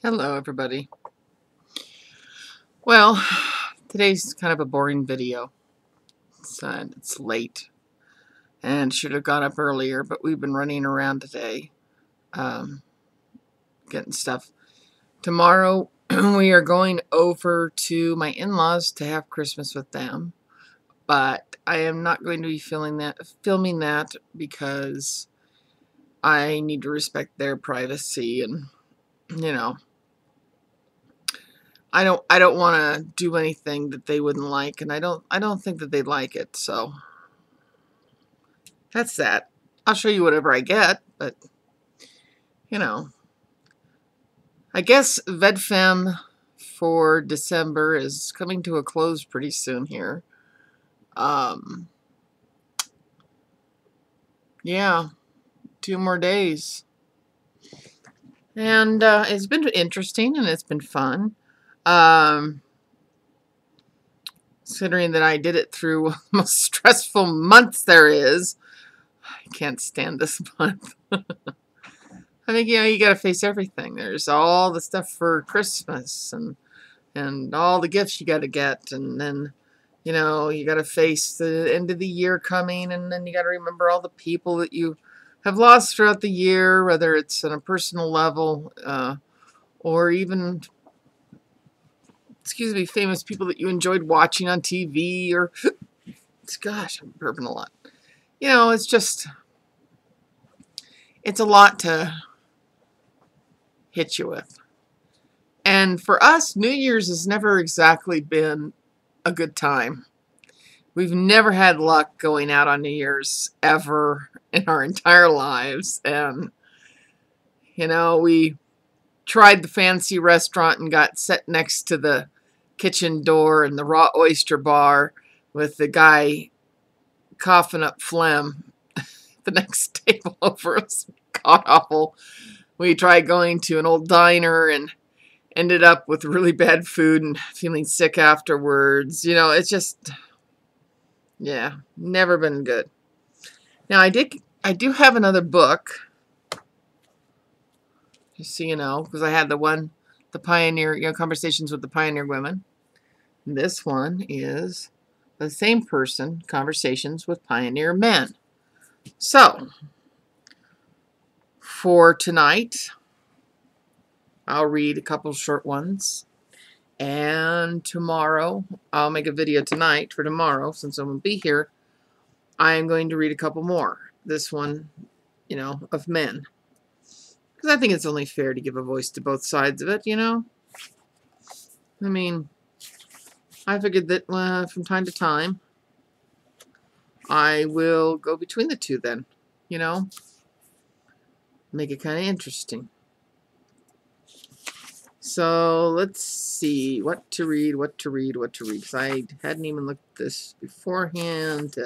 Hello, everybody. Well, today's kind of a boring video. It's late and should have got up earlier, but we've been running around today, getting stuff. Tomorrow, we are going over to my in-laws to have Christmas with them, but I am not going to be filming that because I need to respect their privacy and, you know, I don't want to do anything that they wouldn't like, and I don't think that they'd like it. So that's that. I'll show you whatever I get, but you know, I guess Vedfam for December is coming to a close pretty soon here. Yeah, 2 more days. And it's been interesting and it's been fun. Considering that I did it through one of the most stressful months there is. I can't stand this month. I think, you got to face everything. There's all the stuff for Christmas and all the gifts you got to get. And then, you got to face the end of the year coming. And then you got to remember all the people that you have lost throughout the year, whether it's on a personal level or even, famous people that you enjoyed watching on TV or, gosh, I'm burping a lot. It's a lot to hit you with. And for us, New Year's has never exactly been a good time. We've never had luck going out on New Year's ever in our entire lives. And, we tried the fancy restaurant and got set next to the kitchen door and the raw oyster bar with the guy coughing up phlegm the next table over us. God awful. We tried going to an old diner and ended up with really bad food and feeling sick afterwards. It's just, yeah, never been good. Now, I do have another book, just so you know, because I had the Pioneer, Conversations with the Pioneer Women. And this one is the same person, Conversations with Pioneer Men. So, for tonight, I'll read a couple short ones. And tomorrow, I'll make a video tonight for tomorrow, since I won't be here. I am going to read a couple more. This one, of men. Because I think it's only fair to give a voice to both sides of it, I mean, I figured that from time to time, I will go between the two then, Make it kind of interesting. So let's see what to read. Because I hadn't even looked at this beforehand.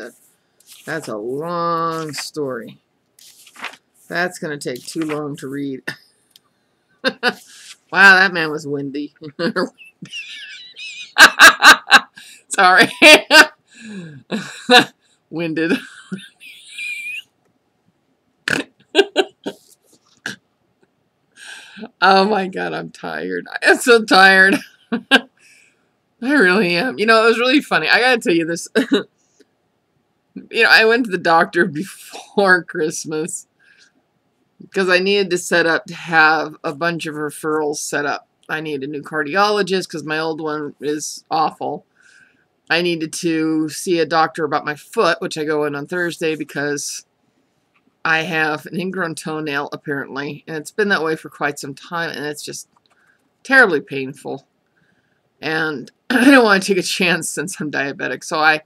That's a long story. That's going to take too long to read. Wow, that man was windy. Sorry. Winded. Oh my God, I'm tired. I am so tired. I really am. It was really funny. I gotta tell you this. I went to the doctor before Christmas because I needed to set up to have a bunch of referrals set up. I needed a new cardiologist because my old one is awful. I needed to see a doctor about my foot, which I go in on Thursday because I have an ingrown toenail, apparently, and it's been that way for quite some time, and it's just terribly painful. And I don't want to take a chance since I'm diabetic, so I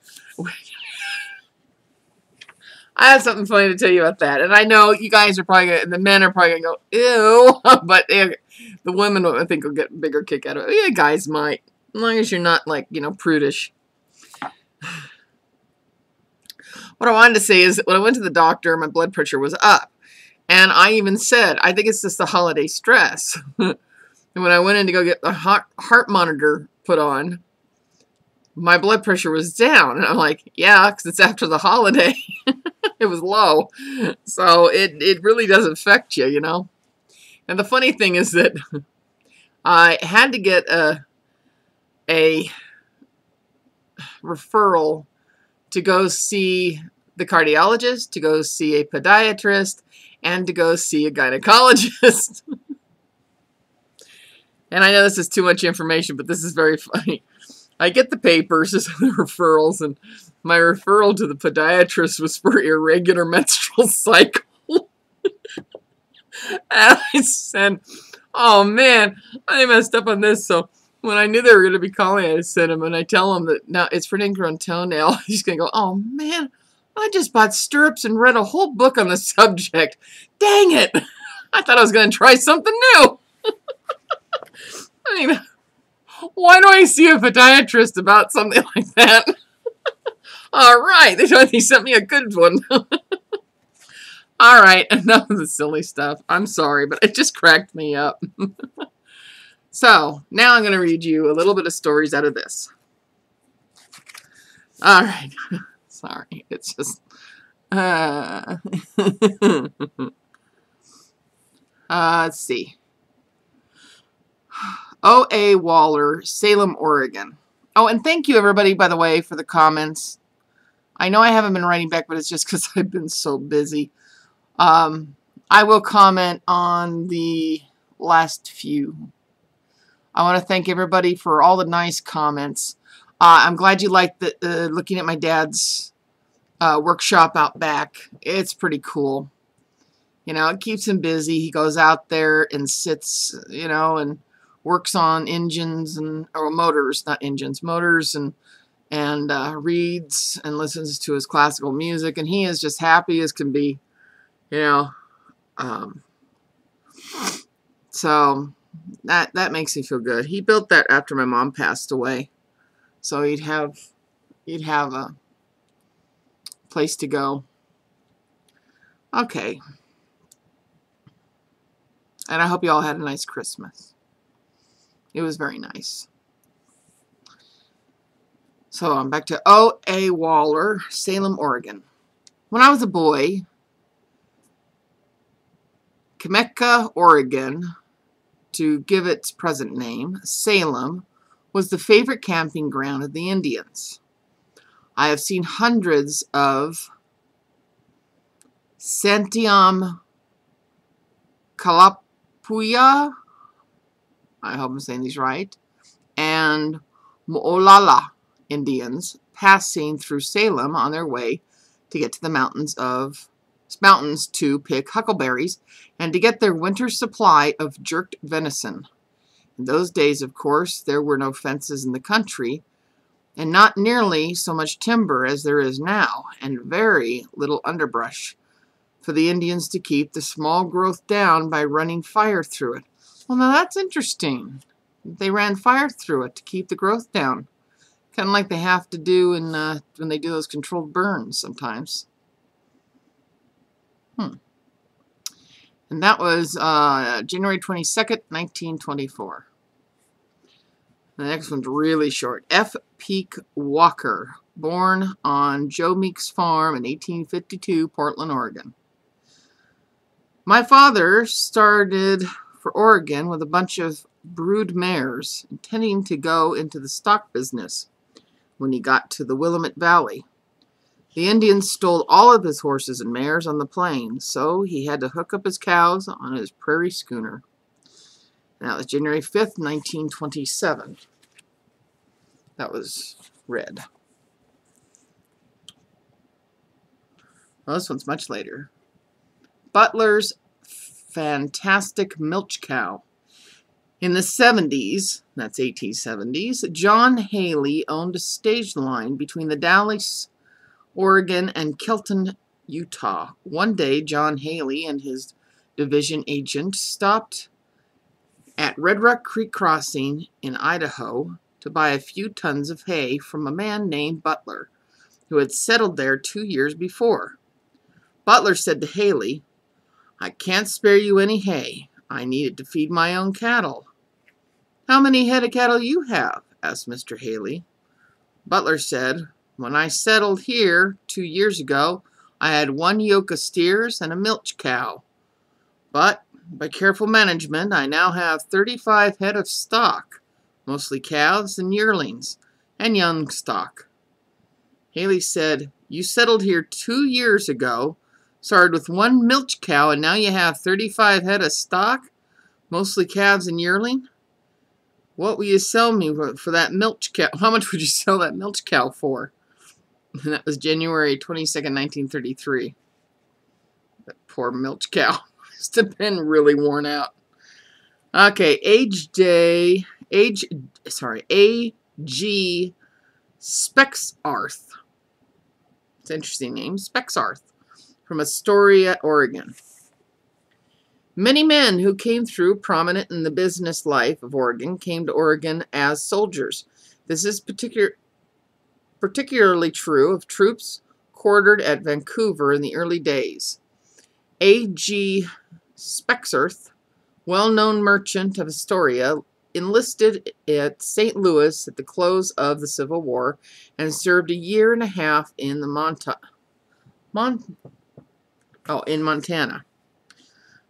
have something funny to tell you about that. And I know you guys are probably going to, the men are probably going to go, ew, but the women, I think, will get a bigger kick out of it. Yeah, guys might, as long as you're not, prudish. What I wanted to say is that when I went to the doctor, my blood pressure was up. And I even said, I think it's just the holiday stress. And when I went in to go get the heart monitor put on, my blood pressure was down. And I'm like, yeah, because it's after the holiday. It was low. So it really does affect you, And the funny thing is that I had to get a referral to go see the cardiologist, to go see a podiatrist, and to go see a gynecologist. And I know this is too much information, but this is very funny. I get the papers, the referrals, and my referral to the podiatrist was for irregular menstrual cycle. And I said, oh man, I messed up on this. So when I knew they were going to be calling, I sent him, and I tell him that now it's for an ingrown toenail. He's going to go, oh man, I just bought stirrups and read a whole book on the subject. Dang it. I thought I was going to try something new. I mean, why do I see a podiatrist about something like that? All right, they sent me a good one. All right, enough of the silly stuff. I'm sorry, but it just cracked me up. So, now I'm going to read you a little bit of stories out of this. All right. Sorry, it's just... let's see. O.A. Waller, Salem, Oregon. Oh, and thank you, everybody, by the way, for the comments. I know I haven't been writing back, but it's just because I've been so busy. I will comment on the last few. I want to thank everybody for all the nice comments. I'm glad you liked looking at my dad's workshop out back. It's pretty cool. You know, it keeps him busy. He goes out there and sits, you know, and works on engines or motors, not engines, motors, and reads and listens to his classical music, and he is just happy as can be, you know. So that makes me feel good. He built that after my mom passed away, so he'd have a place to go. Okay, and I hope you all had a nice Christmas. It was very nice. So I'm back to O.A. Waller, Salem, Oregon. When I was a boy, Temecula, Oregon, to give its present name, Salem, was the favorite camping ground of the Indians. I have seen hundreds of Santiam Kalapuya, I hope I'm saying these right, and Mo'olala Indians passing through Salem on their way to get to the mountains to pick huckleberries and to get their winter supply of jerked venison. In those days, of course, there were no fences in the country and not nearly so much timber as there is now, and very little underbrush for the Indians to keep the small growth down by running fire through it. Well, now that's interesting. They ran fire through it to keep the growth down. Kind of like they have to do when they do those controlled burns sometimes. And that was January 22nd, 1924. The next one's really short. F. Peak Walker, born on Joe Meek's farm in 1852, Portland, Oregon. My father started for Oregon with a bunch of brood mares, intending to go into the stock business when he got to the Willamette Valley. The Indians stole all of his horses and mares on the plains, so he had to hook up his cows on his prairie schooner. That was January 5th, 1927. That was red. Well, this one's much later. Butler's Fantastic Milch Cow. In the 70s, that's 1870s, John Haley owned a stage line between the Dalles, Oregon, and Kelton, Utah. One day, John Haley and his division agent stopped at Red Rock Creek Crossing in Idaho to buy a few tons of hay from a man named Butler, who had settled there 2 years before. Butler said to Haley, "I can't spare you any hay. I need it to feed my own cattle." "How many head of cattle you have?" asked Mr. Haley. Butler said, "When I settled here 2 years ago, I had 1 yoke of steers and a milch cow. But By careful management, I now have 35 head of stock, mostly calves and yearlings, and young stock. Haley said, "You settled here 2 years ago, started with 1 milch cow, and now you have 35 head of stock, mostly calves and yearling? What will you sell me for that milch cow? How much would you sell that milch cow for?" And that was January 22nd, 1933. That poor milch cow must have been really worn out. Okay, A.G. Spexarth. It's an interesting name, Spexarth, from Astoria, Oregon. Many men who came through prominent in the business life of Oregon came to Oregon as soldiers. This is particularly true of troops quartered at Vancouver in the early days. A.G. Spexarth, well-known merchant of Astoria, enlisted at St. Louis at the close of the Civil War and served a year and a half in Montana.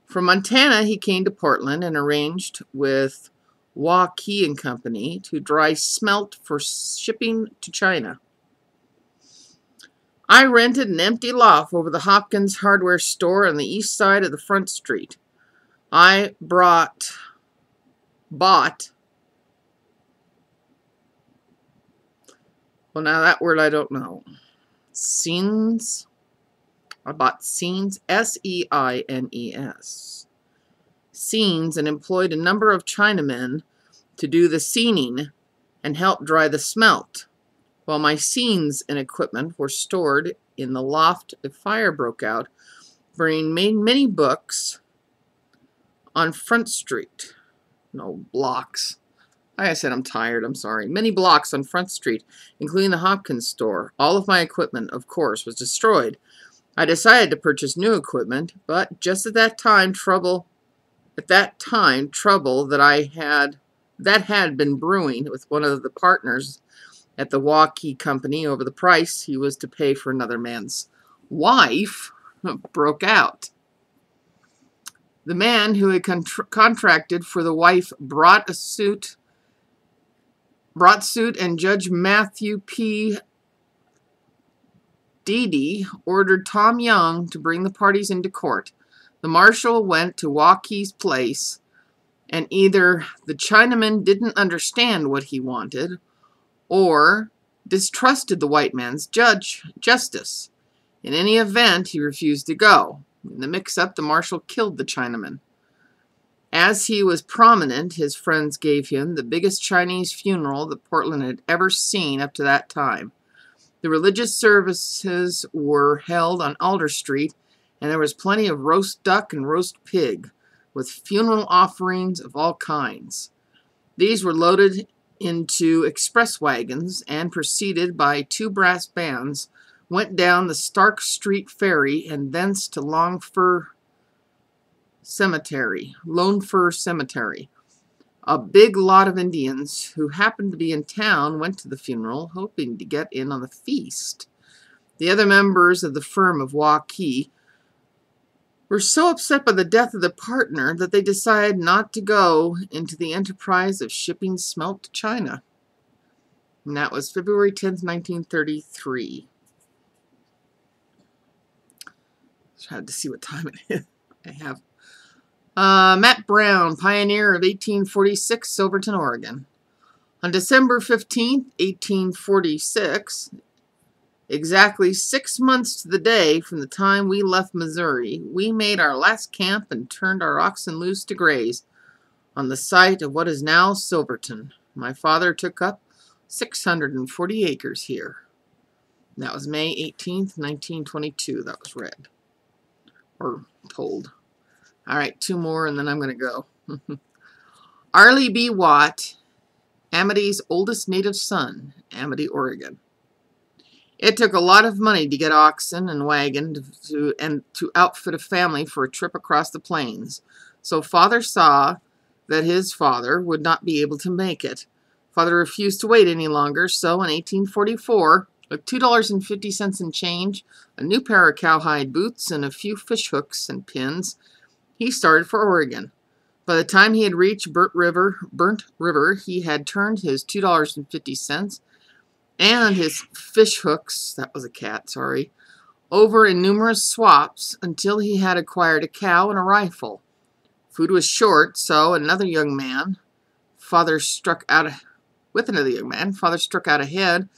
From Montana, he came to Portland and arranged with Waukee and Company to dry smelt for shipping to China. I rented an empty loft over the Hopkins hardware store on the east side of the Front Street. I bought well, now that word I don't know. Scenes. I bought scenes, S-E-I-N-E-S. Scenes, and employed a number of Chinamen to do the scening and help dry the smelt. While my scenes and equipment were stored in the loft, a fire broke out, burning many books on Front Street. No, blocks. Like I said, I'm tired, I'm sorry. Many blocks on Front Street, including the Hopkins store. All of my equipment, of course, was destroyed. I decided to purchase new equipment, but just at that time, trouble that had been brewing with one of the partners at the Waukee Company over the price he was to pay for another man's wife broke out. The man who had contracted for the wife brought suit, and Judge Matthew P. Deedy ordered Tom Young to bring the parties into court. The marshal went to Waukee's place, and either the Chinaman didn't understand what he wanted or distrusted the white man's justice. In any event, he refused to go. In the mix-up, the marshal killed the Chinaman. As he was prominent, his friends gave him the biggest Chinese funeral that Portland had ever seen up to that time. The religious services were held on Alder Street, and there was plenty of roast duck and roast pig, with funeral offerings of all kinds. These were loaded into express wagons and, preceded by 2 brass bands, went down the Stark Street ferry and thence to Lone Fir Cemetery. A big lot of Indians who happened to be in town went to the funeral, hoping to get in on the feast. The other members of the firm of Waukee were so upset by the death of the partner that they decided not to go into the enterprise of shipping smelt to China. And that was February 10th, 1933. I had to see what time it is. I have Matt Brown, pioneer of 1846, Silverton, Oregon. On December 15th, 1846, exactly 6 months to the day from the time we left Missouri, we made our last camp and turned our oxen loose to graze on the site of what is now Silverton. My father took up 640 acres here. That was May 18th, 1922. That was read. Or told. All right, 2 more and then I'm going to go. Arlie B. Watt, Amity's oldest native son, Amity, Oregon. It took a lot of money to get oxen and wagon to outfit a family for a trip across the plains. So Father saw that his father would not be able to make it. Father refused to wait any longer, so in 1844, with $2.50 in change, a new pair of cowhide boots, and a few fish hooks and pins, he started for Oregon. By the time he had reached Burnt River, he had turned his $2.50 and his fish hooks, that was a cat, sorry, over in numerous swaps until he had acquired a cow and a rifle. Food was short, so another young man, father struck out ahead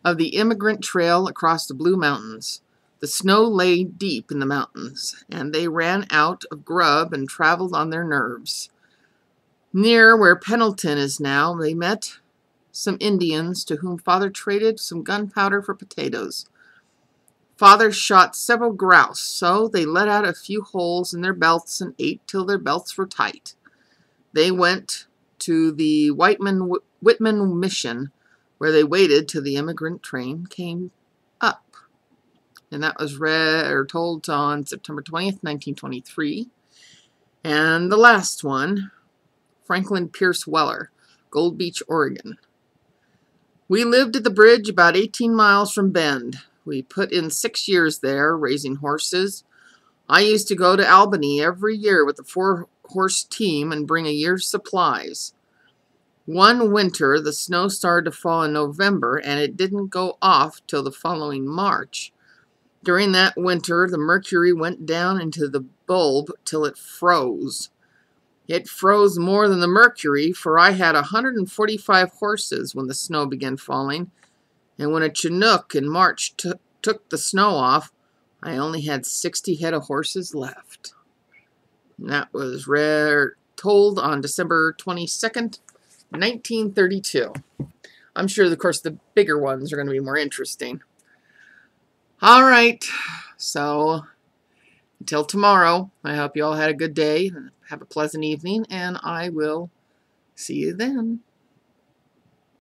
of the immigrant trail across the Blue Mountains. The snow lay deep in the mountains, and they ran out of grub and traveled on their nerves. Near where Pendleton is now, they met some Indians to whom Father traded some gunpowder for potatoes. Father shot several grouse, so they let out a few holes in their belts and ate till their belts were tight. They went to the Whitman Mission, where they waited till the immigrant train came up. And that was told on September 20th, 1923. And the last one, Franklin Pierce Weller, Gold Beach, Oregon. We lived at the bridge about 18 miles from Bend. We put in 6 years there, raising horses. I used to go to Albany every year with a 4-horse team and bring a year's supplies. One winter, the snow started to fall in November, and it didn't go off till the following March. During that winter, the mercury went down into the bulb till it froze. It froze more than the mercury, for I had 145 horses when the snow began falling, and when a Chinook in March took the snow off, I only had 60 head of horses left. And that was told on December 22nd, 1932. I'm sure, of course, the bigger ones are going to be more interesting. All right, so until tomorrow, I hope you all had a good day, have a pleasant evening, and I will see you then.